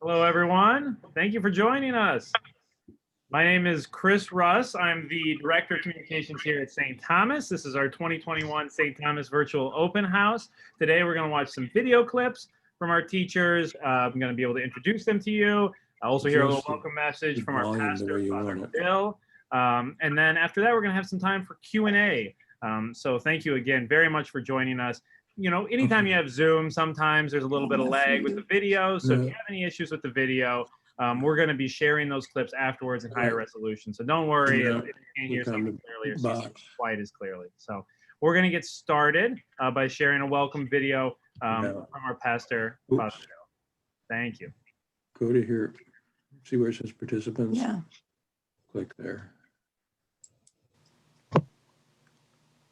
Hello, everyone. Thank you for joining us. My name is Chris Russ. I'm the Director of Communications here at St. Thomas. This is our 2021 St. Thomas Virtual Open House. Today, we're going to watch some video clips from our teachers. I'm going to be able to introduce them to you. I'll also hear a little welcome message from our pastor, Father Bill. And then after that, we're going to have some time for Q&A. So thank you again very much for joining us. You know, anytime you have Zoom, sometimes there's a little bit of lag with the video. So if you have any issues with the video, we're going to be sharing those clips afterwards in higher resolution. So don't worry if you can't hear something clearly or see something quite as clearly. So we're going to get started by sharing a welcome video from our pastor, Father Bill. Thank you. Go to here. See where it says participants? Yeah. Click there.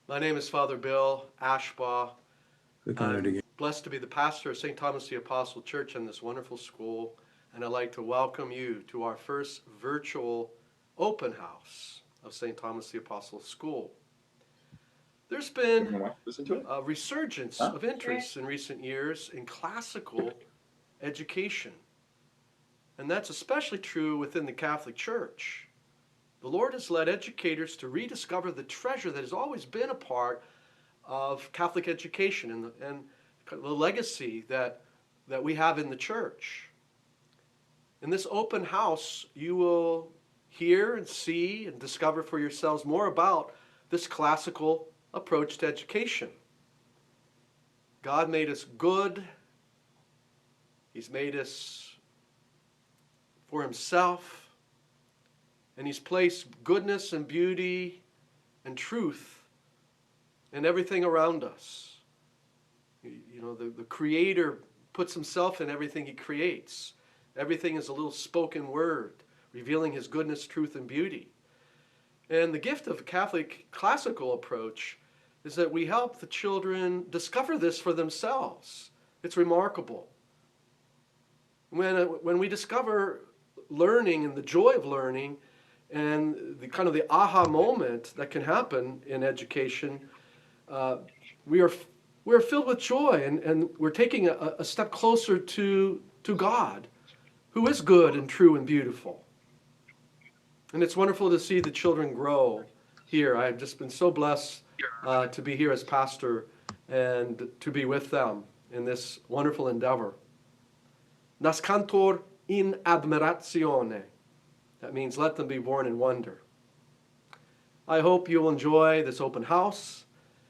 My name is Father Bill Ashbaugh. Click on it again. Blessed to be the pastor of St. Thomas the Apostle Church in this wonderful school, and I'd like to welcome you to our first virtual open house of St. Thomas the Apostle School. There's been a resurgence of interest in recent years in classical education, and that's especially true within the Catholic Church. The Lord has led educators to rediscover the treasure that has always been a part of Catholic education and the legacy that we have in the church. In this open house, you will hear and see and discover for yourselves more about this classical approach to education. God made us good. He's made us for himself. And he's placed goodness and beauty and truth in everything around us. You know, the Creator puts himself in everything he creates. Everything is a little spoken word, revealing his goodness, truth, and beauty. And the gift of the Catholic classical approach is that we help the children discover this for themselves. It's remarkable. When we discover learning and the joy of learning and the kind of the aha moment that can happen in education, we're filled with joy, and we're taking a step closer to God, who is good and true and beautiful. And it's wonderful to see the children grow here. I've just been so blessed to be here as pastor and to be with them in this wonderful endeavor. Nascantur in admiratione. That means let them be born in wonder. I hope you'll enjoy this open house,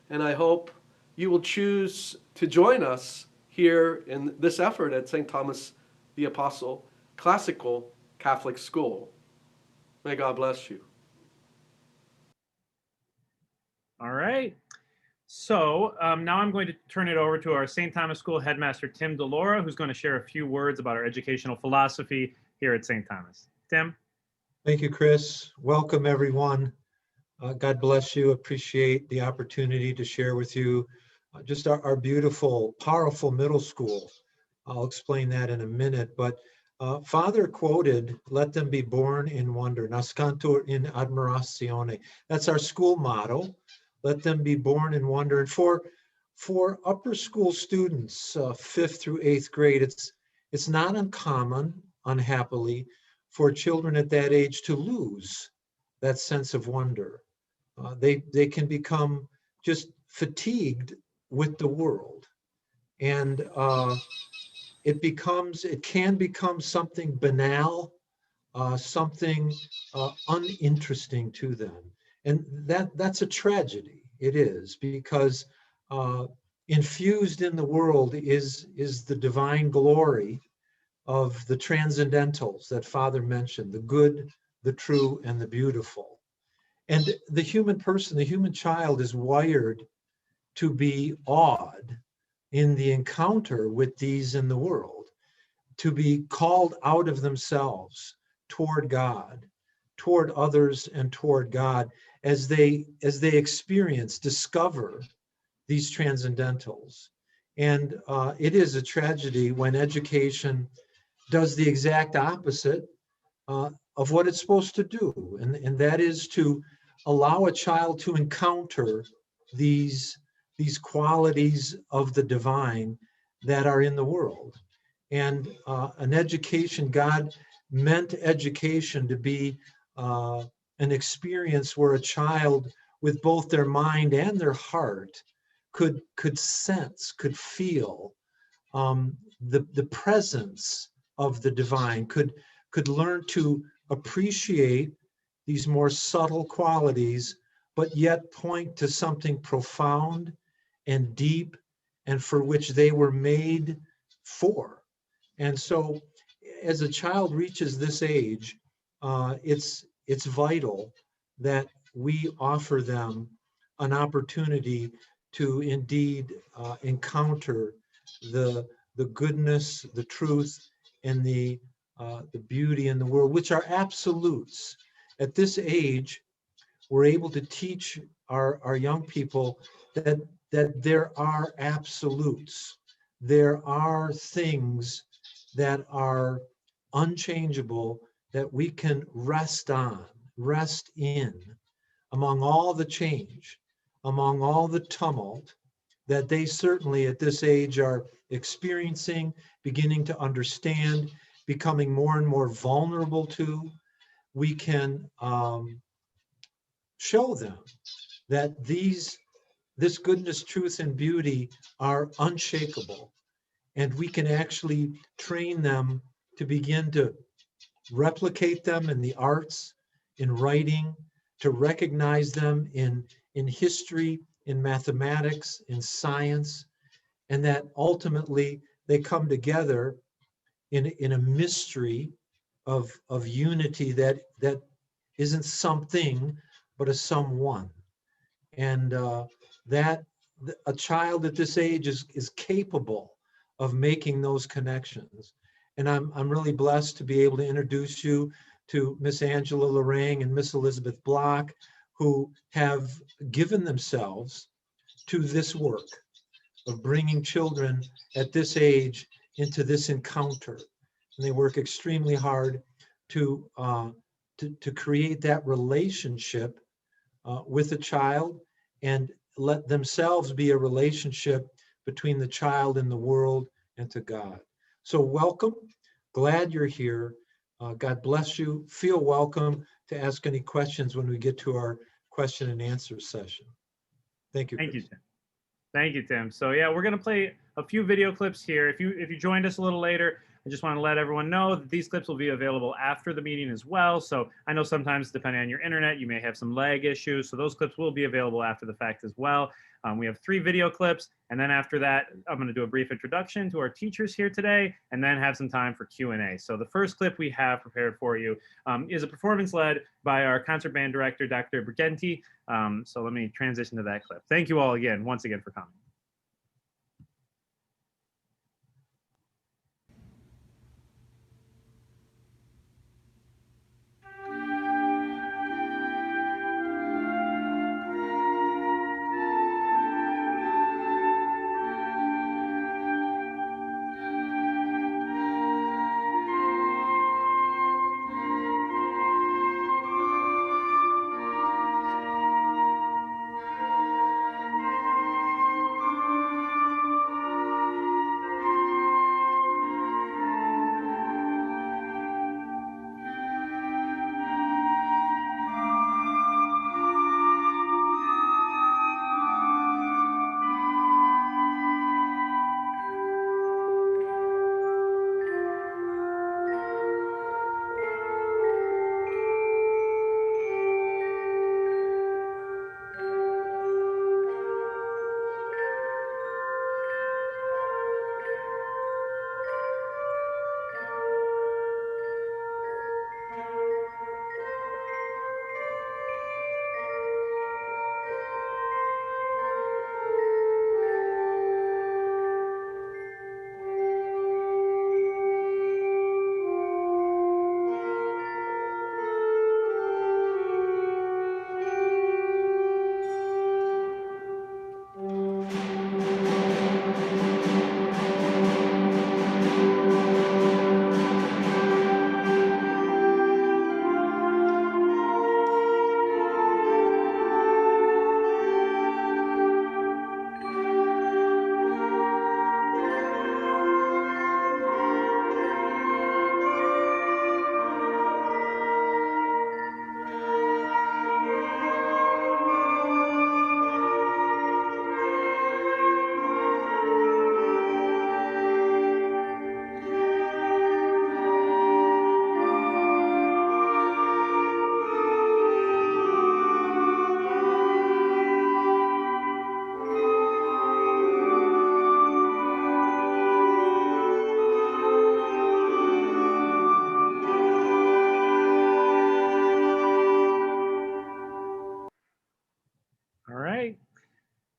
and I hope you will choose to join us here in this effort at St. Thomas the Apostle Classical Catholic School. May God bless you. All right. So now I'm going to turn it over to our St. Thomas School headmaster, Tim DeLaura, who's going to share a few words about our educational philosophy here at St. Thomas. Tim? Thank you, Chris. Welcome, everyone. God bless you. Appreciate the opportunity to share with you just our beautiful, powerful middle school. I'll explain that in a minute, but Father quoted, "Let them be born in wonder, nascantur in admiratione." That's our school motto. Let them be born in wonder. And for upper school students, 5th through 8th grade, it's not uncommon, unhappily, for children at that age to lose that sense of wonder. They can become just fatigued with the world, and it can become something banal, something uninteresting to them, and that's a tragedy. It is, because infused in the world is the divine glory of the transcendentals that Father mentioned, the good, the true, and the beautiful. And the human person, the human child, is wired to be awed in the encounter with these in the world, to be called out of themselves toward God, toward others, and toward God as they discover these transcendentals. And it is a tragedy when education does the exact opposite of what it's supposed to do, and that is to allow a child to encounter these qualities of the divine that are in the world. And an education, God meant education to be an experience where a child with both their mind and their heart could sense, could feel the presence of the divine, could learn to appreciate these more subtle qualities, but yet point to something profound and deep and for which they were made for. And so as a child reaches this age, it's vital that we offer them an opportunity to indeed encounter the goodness, the truth, and the beauty in the world, which are absolutes. At this age, we're able to teach our young people that there are absolutes. There are things that are unchangeable that we can rest on, rest in, among all the change, among all the tumult that they certainly at this age are experiencing, beginning to understand, becoming more and more vulnerable to. We can show them that this goodness, truth, and beauty are unshakable. And we can actually train them to begin to replicate them in the arts, in writing, to recognize them in history, in mathematics, in science, and that ultimately they come together in a mystery of unity that isn't something, but a someone. And that a child at this age is capable of making those connections. And I'm really blessed to be able to introduce you to Miss Angela Lorang and Miss Elizabeth Block, who have given themselves to this work of bringing children at this age into this encounter. And they work extremely hard to create that relationship with the child and let themselves be a relationship between the child and the world and to God. So welcome, glad you're here. God bless you. Feel welcome to ask any questions when we get to our question and answer session. Thank you. Thank you, Chris. Tim. Thank you, Tim. So yeah, we're gonna play a few video clips here. If you joined us a little later, I just want to let everyone know that these clips will be available after the meeting as well. So I know sometimes, depending on your internet, you may have some lag issues. So those clips will be available after the fact as well. We have 3 video clips, and then after that, I'm going to do a brief introduction to our teachers here today, and then have some time for Q&A. So the first clip we have prepared for you is a performance led by our concert band director, Dr. Briganti. So let me transition to that clip. Thank you all again, once again, for coming.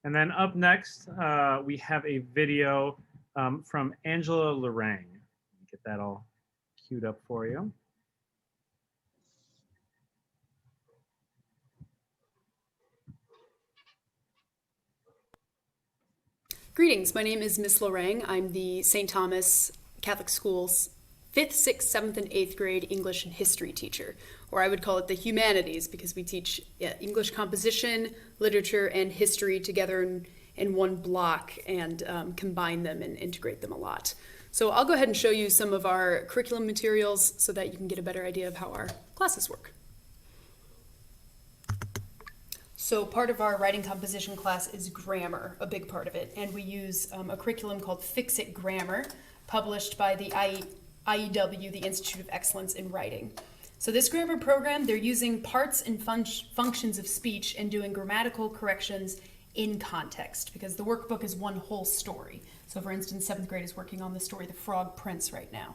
And then up next, we have a video from Angela Lorang. Get that all queued up for you. Greetings, my name is Miss Lorang. I'm the St. Thomas Catholic Schools 5th, 6th, 7th, and 8th grade English and history teacher, or I would call it the humanities because we teach English composition, literature, and history together in one block and combine them and integrate them a lot. So I'll go ahead and show you some of our curriculum materials so that you can get a better idea of how our classes work. So part of our writing composition class is grammar, a big part of it, and we use a curriculum called Fix-It Grammar, published by the IEW, the Institute of Excellence in Writing. So this grammar program, they're using parts and functions of speech and doing grammatical corrections in context, because the workbook is one whole story. So for instance, 7th grade is working on the story The Frog Prince right now.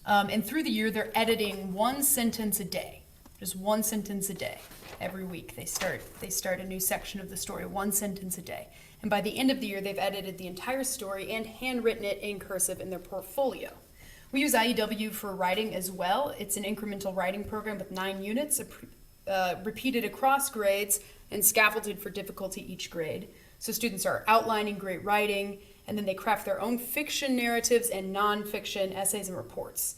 And through the year, they're editing one sentence a day, just one sentence a day. Every week they start a new section of the story, one sentence a day. And by the end of the year, they've edited the entire story and handwritten it in cursive in their portfolio. We use IEW for writing as well. It's an incremental writing program with 9 units, repeated across grades and scaffolded for difficulty each grade. So students are outlining great writing, and then they craft their own fiction narratives and nonfiction essays and reports.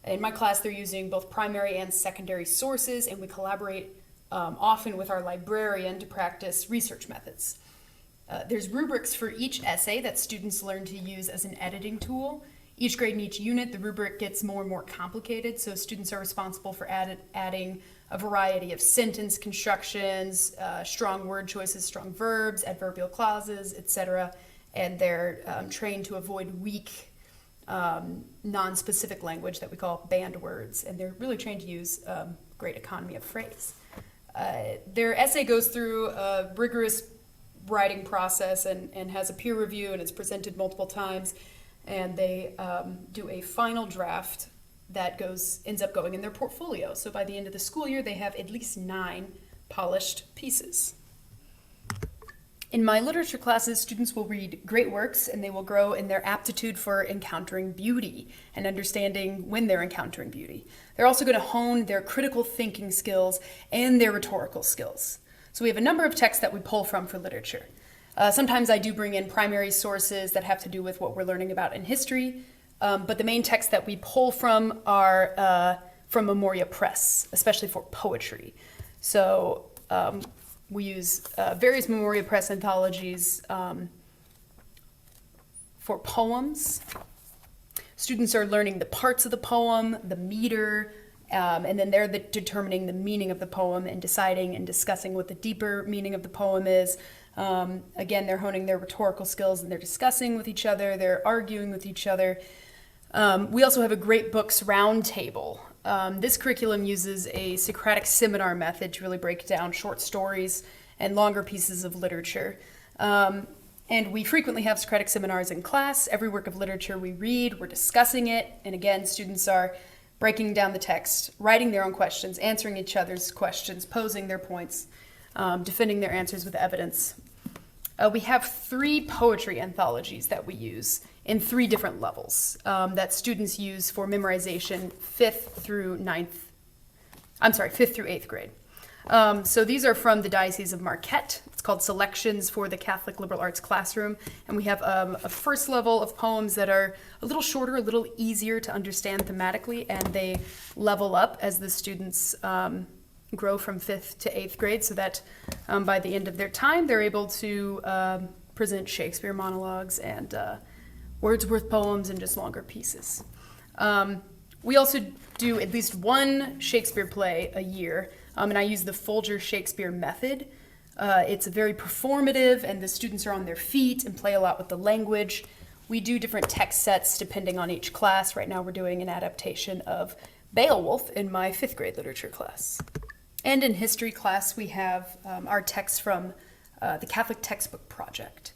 In my class, they're using both primary and secondary sources, and we collaborate often with our librarian to practice research methods. There's rubrics for each essay that students learn to use as an editing tool. Each grade and each unit, the rubric gets more and more complicated, so students are responsible for adding a variety of sentence constructions, strong word choices, strong verbs, adverbial clauses, etc. And they're trained to avoid weak, non-specific language that we call banned words, and they're really trained to use great economy of phrase. Their essay goes through a rigorous writing process and has a peer review, and it's presented multiple times, and they do a final draft that ends up going in their portfolio. So by the end of the school year, they have at least 9 polished pieces. In my literature classes, students will read great works, and they will grow in their aptitude for encountering beauty and understanding when they're encountering beauty. They're also going to hone their critical thinking skills and their rhetorical skills. So we have a number of texts that we pull from for literature. Sometimes I do bring in primary sources that have to do with what we're learning about in history, but the main texts that we pull from are from Memoria Press, especially for poetry. So we use various Memoria Press anthologies for poems. Students are learning the parts of the poem, the meter, and then they're determining the meaning of the poem and deciding and discussing what the deeper meaning of the poem is. Again, they're honing their rhetorical skills, and they're discussing with each other, they're arguing with each other. We also have a great books roundtable. This curriculum uses a Socratic seminar method to really break down short stories and longer pieces of literature. And we frequently have Socratic seminars in class. Every work of literature we read, we're discussing it. And again, students are breaking down the text, writing their own questions, answering each other's questions, posing their points, defending their answers with evidence. We have 3 poetry anthologies that we use in 3 different levels that students use for memorization 5th through 8th grade. So these are from the Diocese of Marquette. It's called Selections for the Catholic Liberal Arts Classroom. And we have a first level of poems that are a little shorter, a little easier to understand thematically, and they level up as the students grow from 5th to 8th grade, so that by the end of their time, they're able to present Shakespeare monologues and Wordsworth poems and just longer pieces. We also do at least one Shakespeare play a year, and I use the Folger Shakespeare method. It's very performative, and the students are on their feet and play a lot with the language. We do different text sets depending on each class. Right now we're doing an adaptation of Beowulf in my 5th grade literature class. And in history class, we have our text from the Catholic Textbook Project.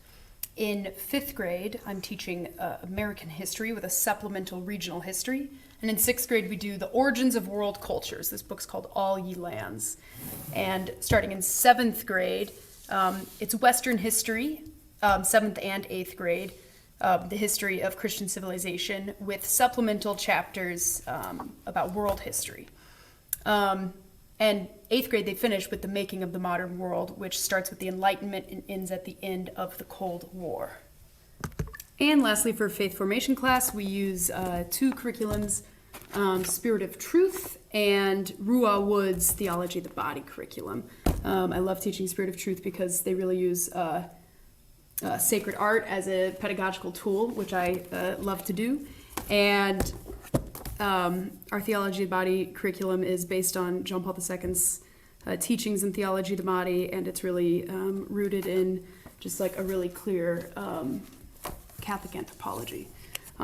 In 5th grade, I'm teaching American history with a supplemental regional history. And in 6th grade, we do the Origins of World Cultures. This book's called All Ye Lands. And starting in 7th grade, It's Western history, 7th and 8th grade, the history of Christian civilization, with supplemental chapters about world history. And 8th grade, they finish with the making of the modern world, which starts with the Enlightenment and ends at the end of the Cold War. And lastly, for faith formation class, we use 2 curriculums, Spirit of Truth and Ruah Wood's Theology of the Body curriculum. I love teaching Spirit of Truth because they really use sacred art as a pedagogical tool, which I love to do. And our Theology of the Body curriculum is based on John Paul II's teachings in theology of the body, and it's really rooted in just like a really clear Catholic anthropology.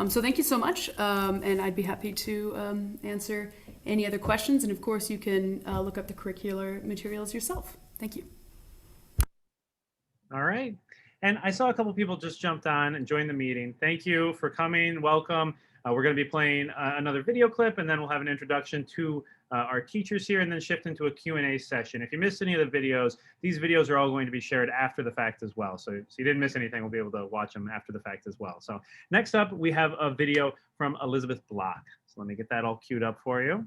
So thank you so much, and I'd be happy to answer any other questions, and of course you can look up the curricular materials yourself. Thank you. All right. And I saw a couple people just jumped on and joined the meeting. Thank you for coming. Welcome. We're going to be playing another video clip, and then we'll have an introduction to our teachers here, and then shift into a Q&A session. If you missed any of the videos, these videos are all going to be shared after the fact as well. So you didn't miss anything, we'll be able to watch them after the fact as well. So next up, we have a video from Elizabeth Block. So let me get that all queued up for you.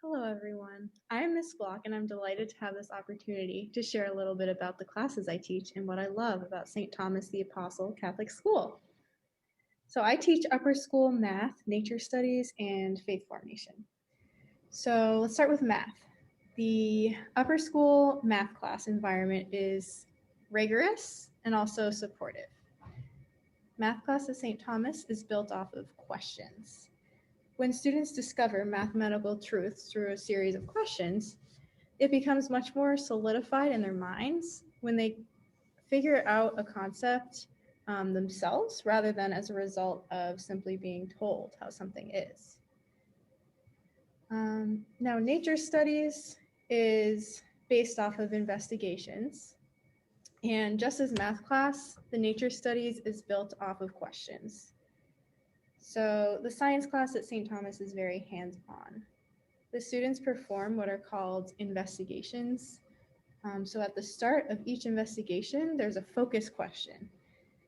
Hello everyone, I'm Miss Block and I'm delighted to have this opportunity to share a little bit about the classes I teach and what I love about St. Thomas the Apostle Catholic School. So I teach upper school math, nature studies, and faith formation. So let's start with math. The upper school math class environment is rigorous and also supportive. Math class at St. Thomas is built off of questions. When students discover mathematical truths through a series of questions, it becomes much more solidified in their minds when they figure out a concept themselves rather than as a result of simply being told how something is. Now, nature studies is based off of investigations. And just as math class, the nature studies is built off of questions. So the science class at St. Thomas is very hands-on. The students perform what are called investigations. So at the start of each investigation, there's a focus question.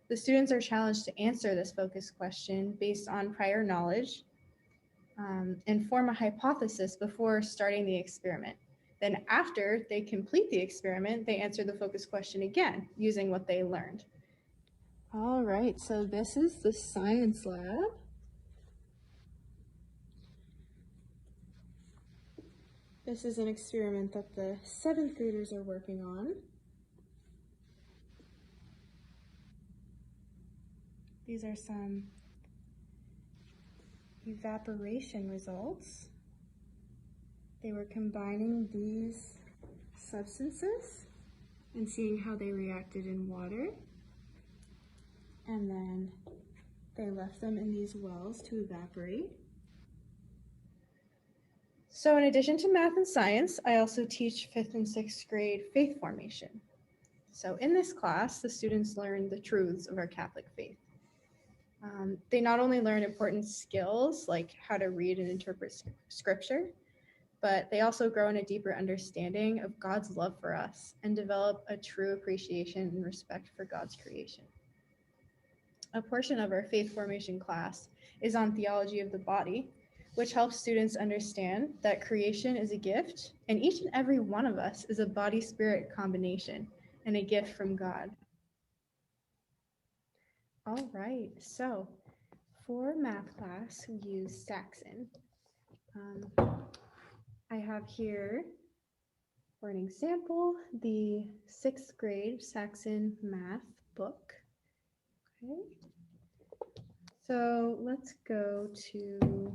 The students are challenged to answer this focus question based on prior knowledge and form a hypothesis before starting the experiment. Then after they complete the experiment, they answer the focus question again using what they learned. All right, so this is the science lab. This is an experiment that the 7th graders are working on. These are some evaporation results. They were combining these substances and seeing how they reacted in water. And then they left them in these wells to evaporate. So in addition to math and science, I also teach 5th and 6th grade faith formation. So in this class, the students learn the truths of our Catholic faith. They not only learn important skills like how to read and interpret scripture, but they also grow in a deeper understanding of God's love for us and develop a true appreciation and respect for God's creation. A portion of our faith formation class is on theology of the body, which helps students understand that creation is a gift and each and every one of us is a body-spirit combination and a gift from God. All right, so for math class, we use Saxon. I have here, for an example, the 6th grade Saxon math book. Okay, so let's go to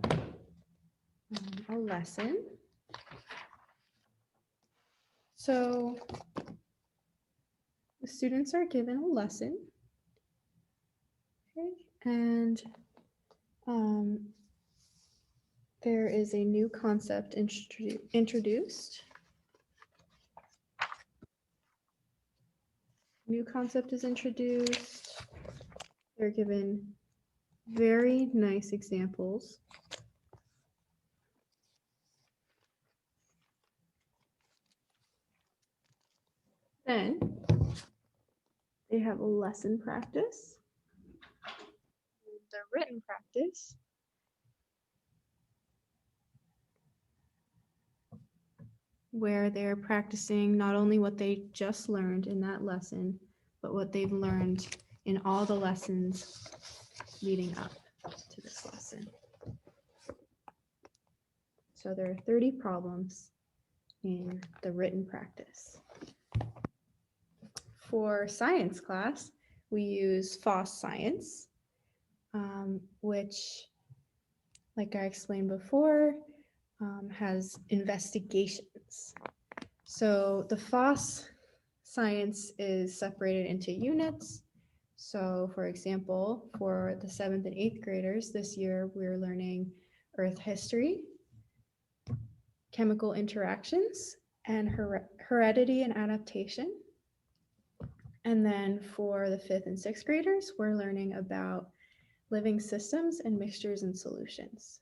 a lesson. So the students are given a lesson. Okay, and there is a new concept introduced. New concept is introduced. They're given very nice examples. Then they have a lesson practice, the written practice, where they're practicing not only what they just learned in that lesson, but what they've learned in all the lessons leading up to this lesson. So there are 30 problems in the written practice. For science class, we use FOSS Science, which, like I explained before, has investigations. So the FOSS Science is separated into units. So for example, for the 7th and 8th graders this year, we're learning Earth history, chemical interactions, and heredity and adaptation. And then for the 5th and 6th graders, we're learning about living systems and mixtures and solutions.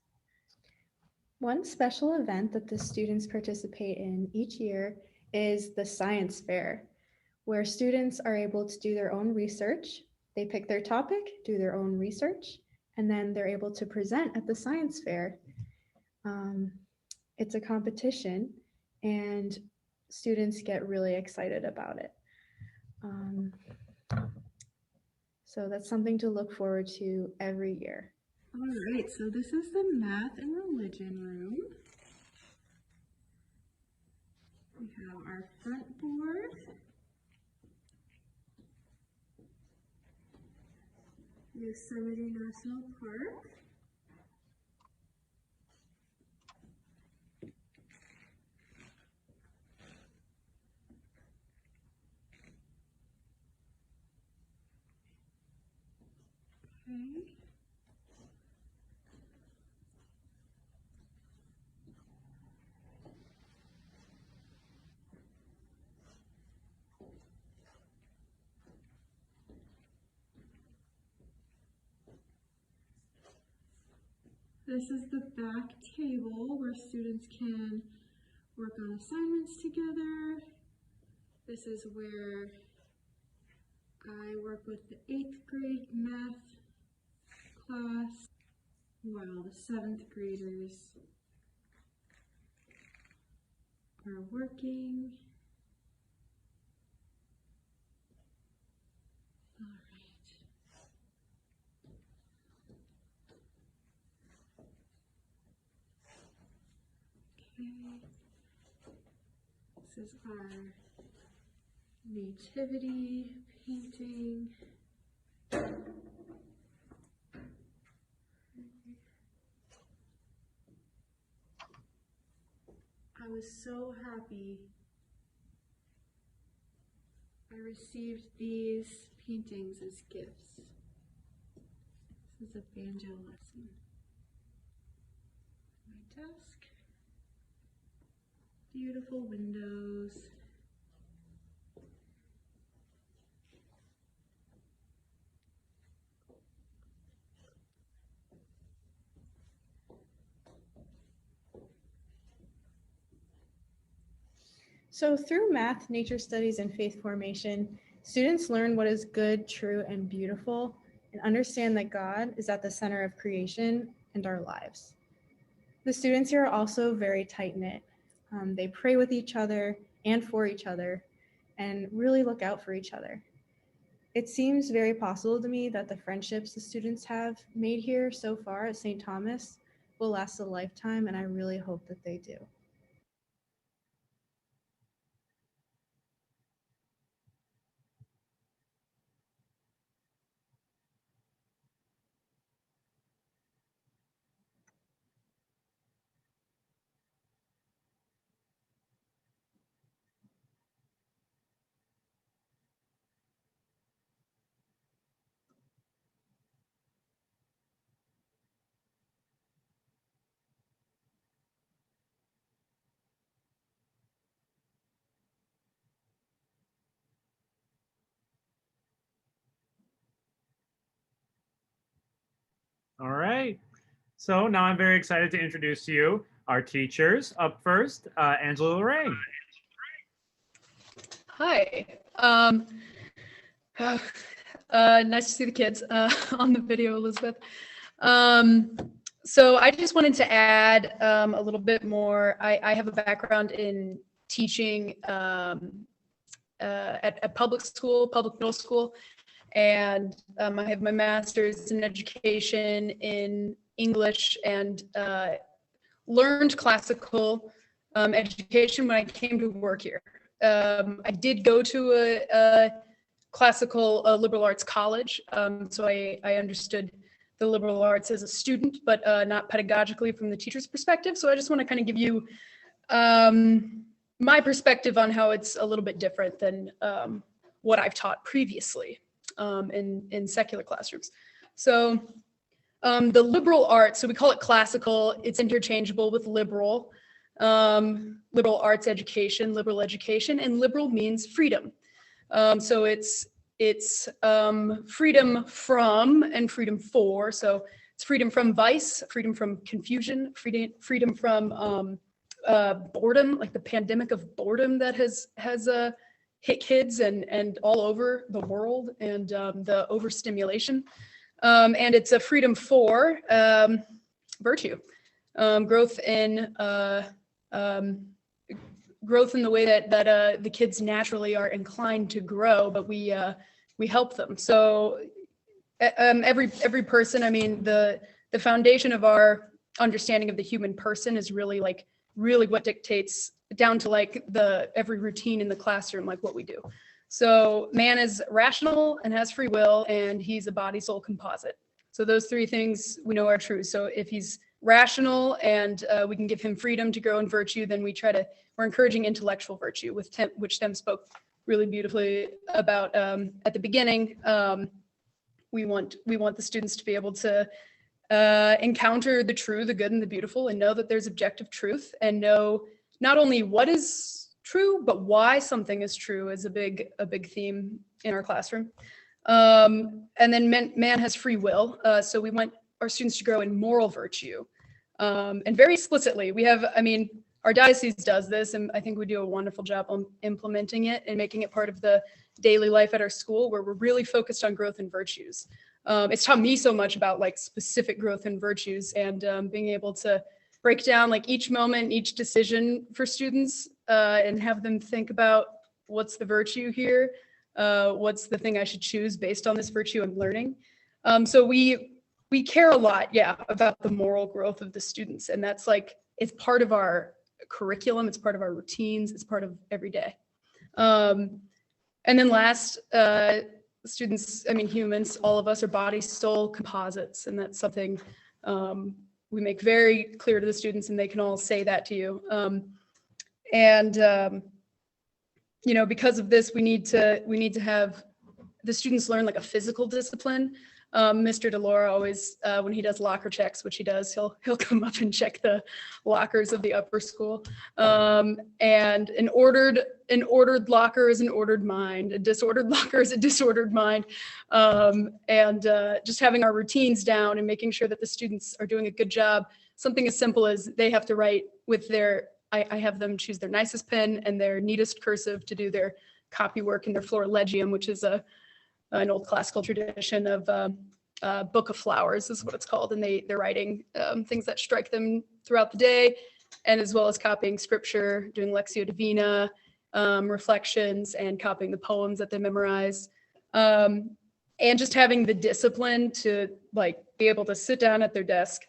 One special event that the students participate in each year is the science fair, where students are able to do their own research. They pick their topic, do their own research, and then they're able to present at the science fair. It's a competition, and students get really excited about it. So that's something to look forward to every year. All right, so this is the math and religion room. We have our front board. Yosemite National Park. Okay. This is the back table where students can work on assignments together. This is where I work with the 8th grade math class, while the 7th graders are working. All right. Okay. This is our nativity painting. I was so happy I received these paintings as gifts. This is a banjo lesson. My desk. Beautiful windows. So through math, nature studies, and faith formation, students learn what is good, true, and beautiful, and understand that God is at the center of creation and our lives. The students here are also very tight-knit. They pray with each other and for each other, and really look out for each other. It seems very possible to me that the friendships the students have made here so far at St. Thomas will last a lifetime, and I really hope that they do. All right. So now I'm very excited to introduce to you our teachers. Up first, Angela Lorraine. Hi. Nice to see the kids on the video, Elizabeth. So I just wanted to add a little bit more. I have a background in teaching at public school, public middle school, and I have my master's in education in English and learned classical education when I came to work here. I did go to a classical liberal arts college, so I understood the liberal arts as a student, but not pedagogically from the teacher's perspective. So I just want to kind of give you my perspective on how it's a little bit different than what I've taught previously in secular classrooms. So the liberal arts, so we call it classical, it's interchangeable with liberal. Liberal arts education, and liberal means freedom. So it's freedom from and freedom for. So it's freedom from vice, freedom from confusion, freedom from boredom, like the pandemic of boredom that has hit kids and all over the world, and the overstimulation. And it's a freedom for virtue, growth in the way that the kids naturally are inclined to grow, but we help them. So every person, I mean, the foundation of our understanding of the human person is really what dictates down to every routine in the classroom, like what we do. So man is rational and has free will, and he's a body soul composite. So those three things we know are true. So if he's rational and we can give him freedom to grow in virtue, then we're encouraging intellectual virtue, which Tim spoke really beautifully about at the beginning. We want the students to be able to encounter the true, the good, and the beautiful, and know that there's objective truth, and know not only what is true, but why something is true is a big theme in our classroom. And then man has free will, so we want our students to grow in moral virtue. And very explicitly, our diocese does this, and I think we do a wonderful job on implementing it and making it part of the daily life at our school, where we're really focused on growth and virtues. It's taught me so much about specific growth and virtues, and being able to break down each moment, each decision for students, and have them think about what's the virtue here, what's the thing I should choose based on this virtue I'm learning. So we care a lot, about the moral growth of the students. And that's it's part of our curriculum, it's part of our routines, it's part of every day. And then last, students, humans, all of us are body, soul composites. And that's something we make very clear to the students, and they can all say that to you. Because of this, we need to have the students learn a physical discipline. Mr. DeLaura always, when he does locker checks, which he does, he'll come up and check the lockers of the upper school. And an ordered locker is an ordered mind. A disordered locker is a disordered mind. And just having our routines down and making sure that the students are doing a good job. Something as simple as they have to write with I have them choose their nicest pen and their neatest cursive to do their copy work in their florilegium, which is an old classical tradition of Book of Flowers is what it's called. And they're writing things that strike them throughout the day, and as well as copying scripture, doing Lectio Divina, reflections, and copying the poems that they memorize. And just having the discipline to be able to sit down at their desk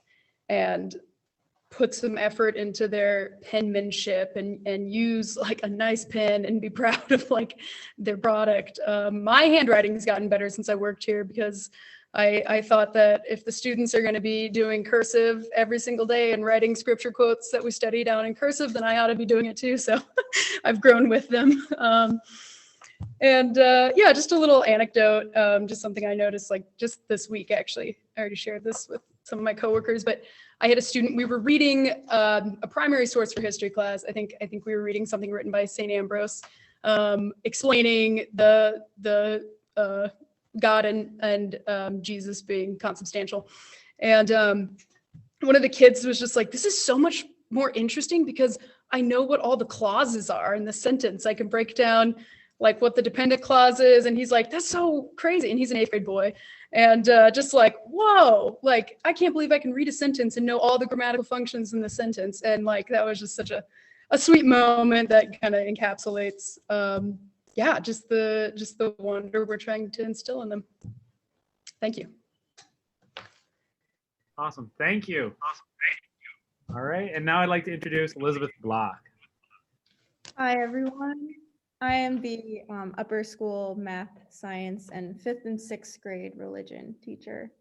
and put some effort into their penmanship and use a nice pen and be proud of their product. My handwriting has gotten better since I worked here, because I thought that if the students are going to be doing cursive every single day and writing scripture quotes that we study down in cursive, then I ought to be doing it too. So I've grown with them. Just a little anecdote, just something I noticed just this week, actually. I already shared this with some of my coworkers, but I had a student, we were reading a primary source for history class. I think we were reading something written by St. Ambrose, explaining the God and Jesus being consubstantial. And one of the kids was just like, this is so much more interesting because I know what all the clauses are in the sentence. I can break down like what the dependent clause is. And he's like, that's so crazy. And he's an 8th grade boy. And just like, whoa, like, I can't believe I can read a sentence and know all the grammatical functions in the sentence. And like, that was just such a sweet moment that kind of encapsulates, yeah, just the wonder we're trying to instill in them. Thank you. Awesome. Thank you. All right. And now I'd like to introduce Elizabeth Block. Hi, everyone. I am the upper school math, science, and 5th and 6th grade religion teacher.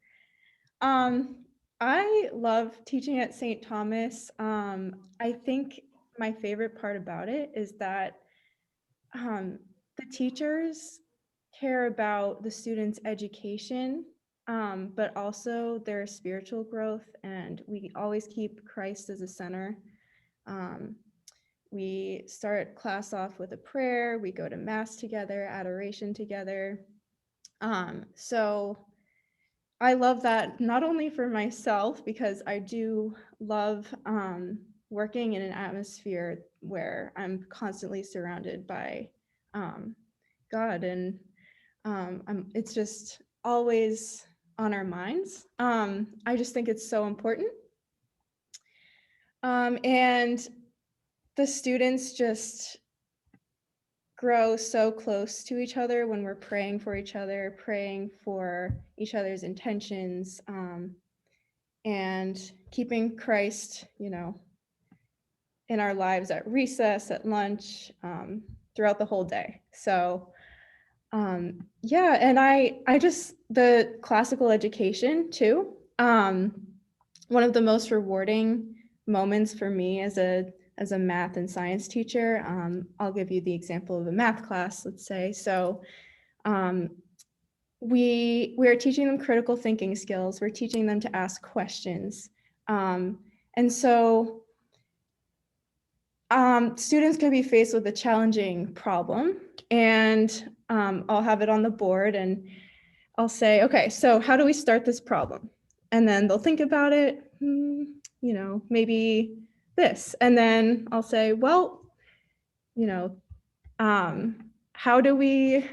I love teaching at St. Thomas. I think my favorite part about it is that the teachers care about the students' education, but also their spiritual growth, and we always keep Christ as a center. We start class off with a prayer, we go to mass together, adoration together. So I love that not only for myself, because I do love working in an atmosphere where I'm constantly surrounded by God, and it's just always on our minds. I just think it's so important. And the students just grow so close to each other when we're praying for each other, praying for each other's intentions, and keeping Christ, you know, in our lives at recess, at lunch, throughout the whole day. So yeah, and I just, the classical education too, one of the most rewarding moments for me as a math and science teacher. I'll give you the example of a math class, let's say. So we are teaching them critical thinking skills. We're teaching them to ask questions. And so students can be faced with a challenging problem, and I'll have it on the board and I'll say, okay, so how do we start this problem? And then they'll think about it, you know, maybe this. And then I'll say, well, you know, how do we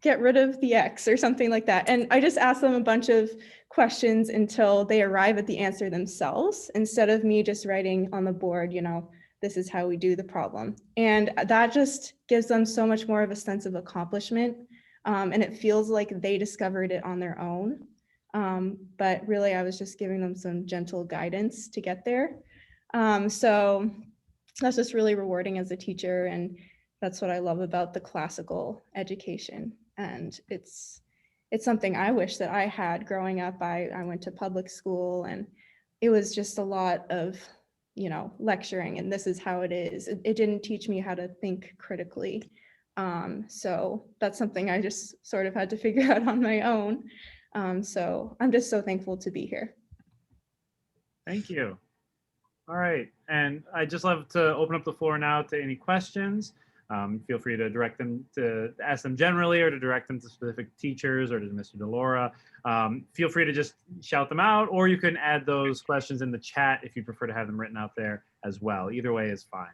get rid of the X or something like that? And I just ask them a bunch of questions until they arrive at the answer themselves, instead of me just writing on the board, you know, this is how we do the problem. And that just gives them so much more of a sense of accomplishment. And it feels like they discovered it on their own. But really, I was just giving them some gentle guidance to get there. So that's just really rewarding as a teacher. And that's what I love about the classical education. And it's something I wish that I had growing up. I went to public school, and it was just a lot of, you know, lecturing, and this is how it is. It didn't teach me how to think critically. So that's something I just sort of had to figure out on my own. So I'm just so thankful to be here. Thank you. All right. And I'd just love to open up the floor now to any questions. Feel free to direct them to ask them generally, or to direct them to specific teachers, or to Mr. Delora. Feel free to just shout them out, or you can add those questions in the chat if you prefer to have them written out there as well. Either way is fine.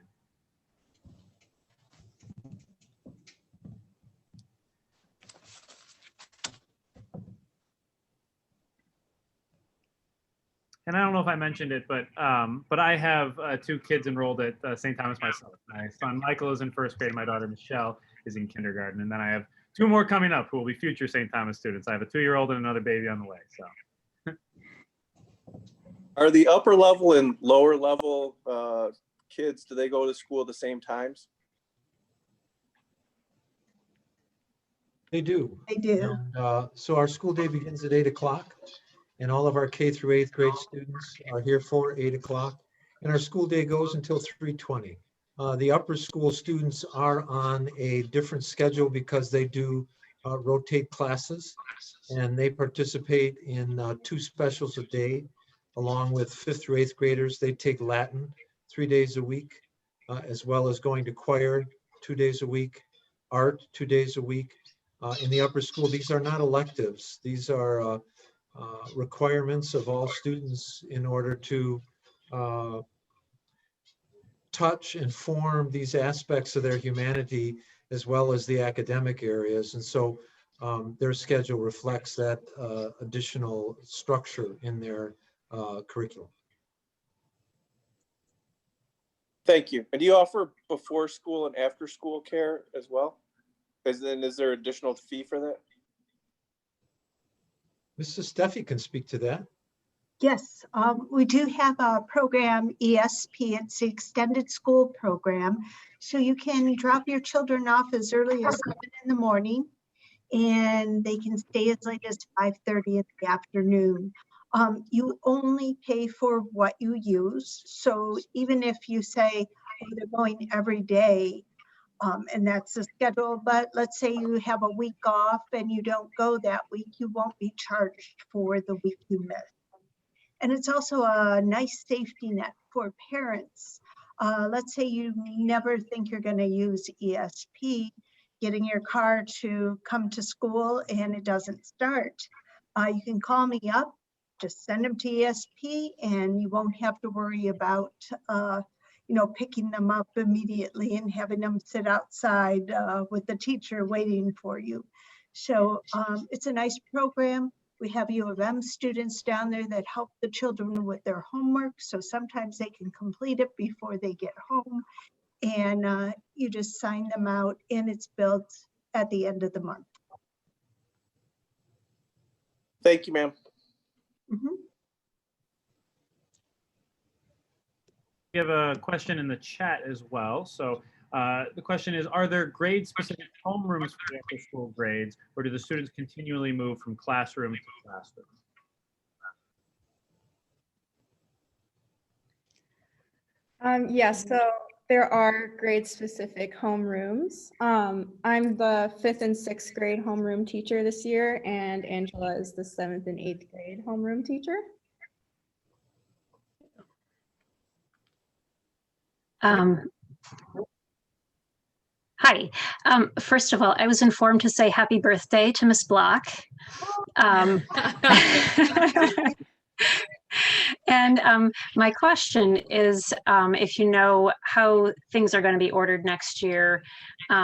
And I don't know if I mentioned it, but I have 2 kids enrolled at St. Thomas myself. My son Michael is in 1st grade. My daughter Michelle is in kindergarten. And then I have 2 more coming up who will be future St. Thomas students. I have a 2-year-old and another baby on the way. So, are the upper level and lower level kids, do they go to school at the same times? They do. They do. And, so our school day begins at 8 o'clock. And all of our K through 8th grade students are here for 8 o'clock. And our school day goes until 3:20. The upper school students are on a different schedule because they do rotate classes. And they participate in 2 specials a day, along with 5th through 8th graders. They take Latin 3 days a week, as well as going to choir 2 days a week, art 2 days a week. In the upper school, these are not electives. These are requirements of all students in order to touch and form these aspects of their humanity as well as the academic areas. And so their schedule reflects that additional structure in their curriculum. Thank you. And do you offer before school and after school care as well? Is there additional fee for that? Mrs. Steffi can speak to that. Yes, we do have a program, ESP. It's the Extended School Program. So you can drop your children off as early as 7 in the morning, and they can stay as late as 5:30 in the afternoon. You only pay for what you use. So even if you say, oh, they're going every day, and that's the schedule, but let's say you have a week off and you don't go that week, you won't be charged for the week you missed. And it's also a nice safety net for parents. Let's say you never think you're going to use ESP, getting your car to come to school and it doesn't start. You can call me up, just send them to ESP, and you won't have to worry about picking them up immediately and having them sit outside with the teacher waiting for you. So it's a nice program. We have U of M students down there that help the children with their homework. So sometimes they can complete it before they get home. And you just sign them out and it's billed at the end of the month. Thank you, ma'am. Mm-hmm. We have a question in the chat as well. So the question is, are there grade-specific homerooms for the after-school grades, or do the students continually move from classroom to classroom? Yes, so there are grade-specific homerooms. I'm the 5th and 6th grade homeroom teacher this year, and Angela is the 7th and 8th grade homeroom teacher. Hi. First of all, I was informed to say happy birthday to Miss Block. And my question is, if you know how things are going to be ordered next year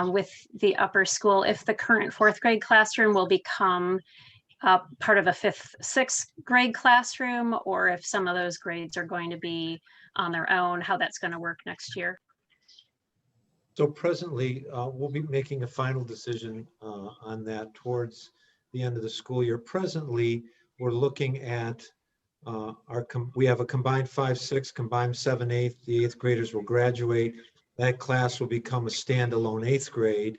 with the upper school, if the current 4th grade classroom will become part of a 5th, 6th grade classroom, or if some of those grades are going to be on their own, how that's going to work next year. So presently, we'll be making a final decision on that towards the end of the school year. Presently, we're looking at we have a combined 5-6, combined 7-8. The 8th graders will graduate. That class will become a standalone 8th grade.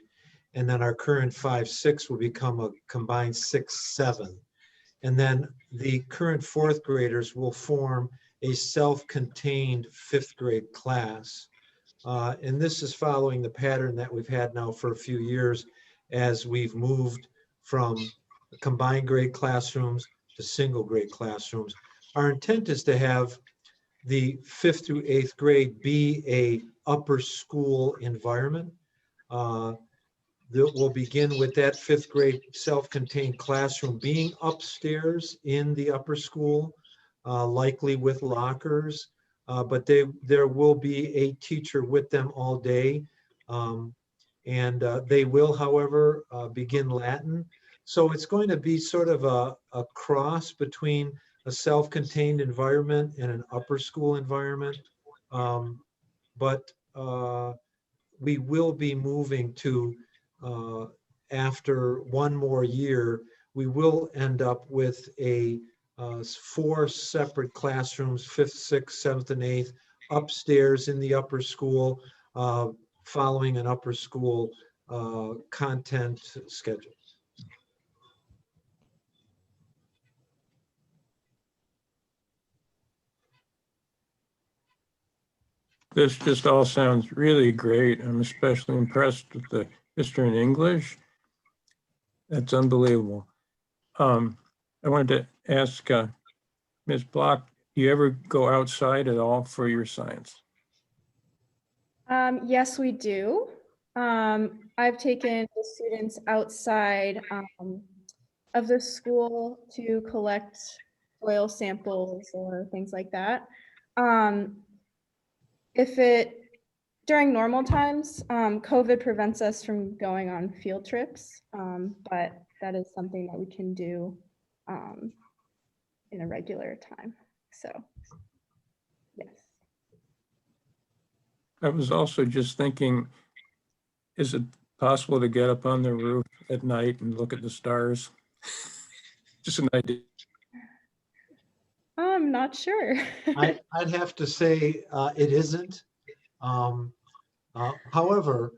And then our current 5-6 will become a combined 6-7. And then the current 4th graders will form a self-contained 5th grade class. And this is following the pattern that we've had now for a few years as we've moved from combined grade classrooms to single grade classrooms. Our intent is to have the 5th through 8th grade be a upper school environment. We'll begin with that 5th grade self-contained classroom being upstairs in the upper school, likely with lockers. But there will be a teacher with them all day. And they will, however, begin Latin. So it's going to be sort of a cross between a self-contained environment and an upper school environment. But we will be moving to, after one more year, we will end up with 4 separate classrooms, 5th, 6th, 7th, and 8th, upstairs in the upper school, following an upper school content schedule. This just all sounds really great. I'm especially impressed with the history and English. That's unbelievable. I wanted to ask Ms. Block, do you ever go outside at all for your science? Yes, we do. I've taken the students outside of the school to collect soil samples or things like that. During normal times, COVID prevents us from going on field trips, but that is something that we can do in a regular time. So, yes. I was also just thinking, is it possible to get up on the roof at night and look at the stars? Just an idea. I'm not sure. I'd have to say it isn't. However,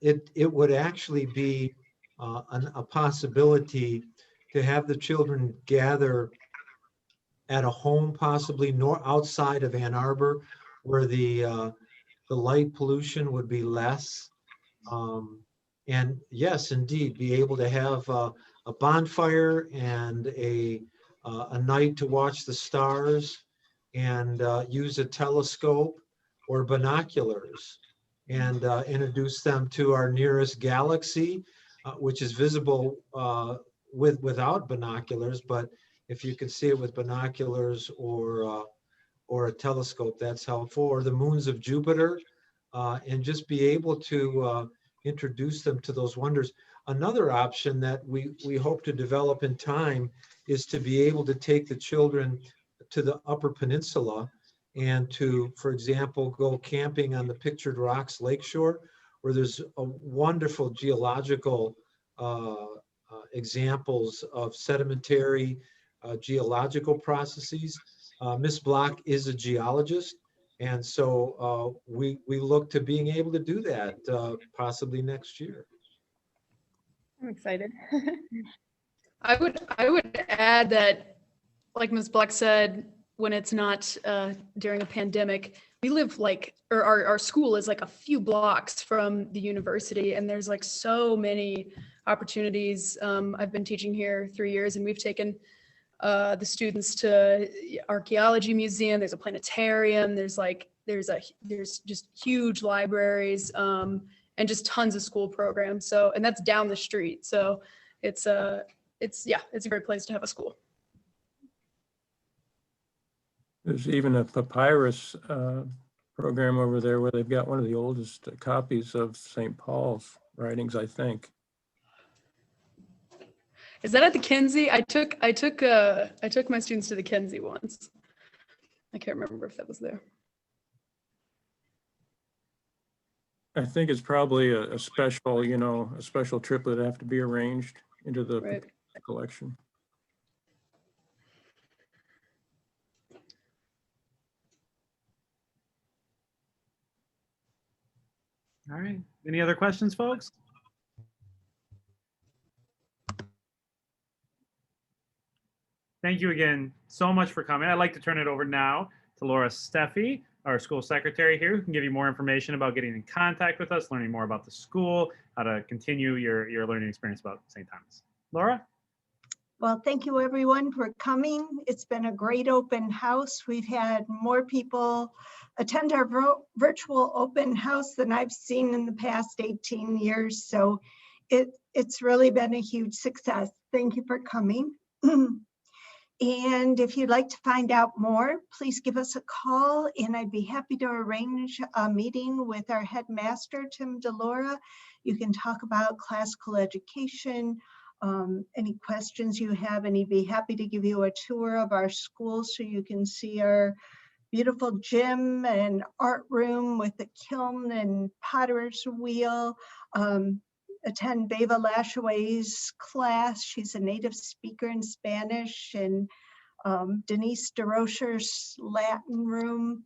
it would actually be a possibility to have the children gather at a home, possibly outside of Ann Arbor, where the light pollution would be less. And yes, indeed, be able to have a bonfire and a night to watch the stars, and use a telescope or binoculars, and introduce them to our nearest galaxy, which is visible without binoculars. But if you can see it with binoculars or a telescope, that's helpful. Or the moons of Jupiter, and just be able to introduce them to those wonders. Another option that we hope to develop in time is to be able to take the children to the Upper Peninsula and to, for example, go camping on the Pictured Rocks Lakeshore, where there's a wonderful geological examples of sedimentary geological processes. Ms. Block is a geologist, and so we look to being able to do that possibly next year. I'm excited. I would add that, like Ms. Block said, when it's not during a pandemic, we live or our school is like a few blocks from the university, and there's like so many opportunities. I've been teaching here 3 years, and we've taken the students to archaeology museum. There's a planetarium. There's just huge libraries, and just tons of school programs. So, and that's down the street. So it's a great place to have a school. There's even a papyrus program over there where they've got one of the oldest copies of St. Paul's writings, I think. Is that at the Kinsey? I took my students to the Kinsey once. I can't remember if that was there. I think it's probably a special trip that would have to be arranged into the Right. collection. All right. Any other questions, folks? Thank you again so much for coming. I'd like to turn it over now to Laura Steffi, our school secretary here, who can give you more information about getting in contact with us, learning more about the school, how to continue your learning experience about St. Thomas. Laura? Well, thank you everyone for coming. It's been a great open house. We've had more people attend our virtual open house than I've seen in the past 18 years. So it's really been a huge success. Thank you for coming. And if you'd like to find out more, please give us a call, and I'd be happy to arrange a meeting with our headmaster, Tim DeLaura. You can talk about classical education, any questions you have, and he'd be happy to give you a tour of our school so you can see our beautiful gym and art room with the kiln and potter's wheel. Attend Beva Lashaway's class. She's a native speaker in Spanish, and Denise DeRocher's Latin room.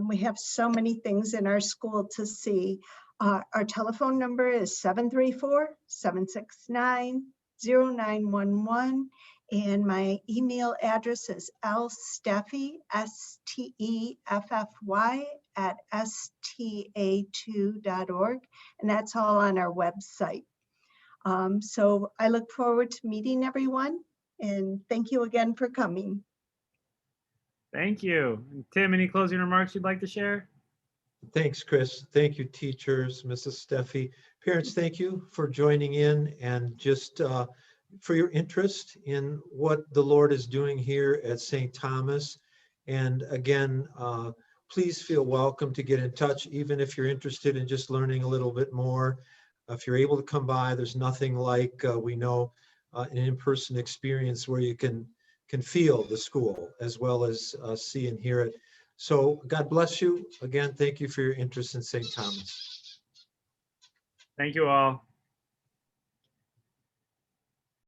We have so many things in our school to see. Our telephone number is 734-769-0911. And my email address is lsteffy, STEFFY, @sta2.org. And that's all on our website. So I look forward to meeting everyone. And thank you again for coming. Thank you. Tim, any closing remarks you'd like to share? Thanks, Chris. Thank you, teachers, Mrs. Steffi. Parents, thank you for joining in, and just for your interest in what the Lord is doing here at St. Thomas. And again, please feel welcome to get in touch, even if you're interested in just learning a little bit more. If you're able to come by, there's nothing like we know an in-person experience where you can feel the school as well as see and hear it. So God bless you. Again, thank you for your interest in St. Thomas. Thank you all.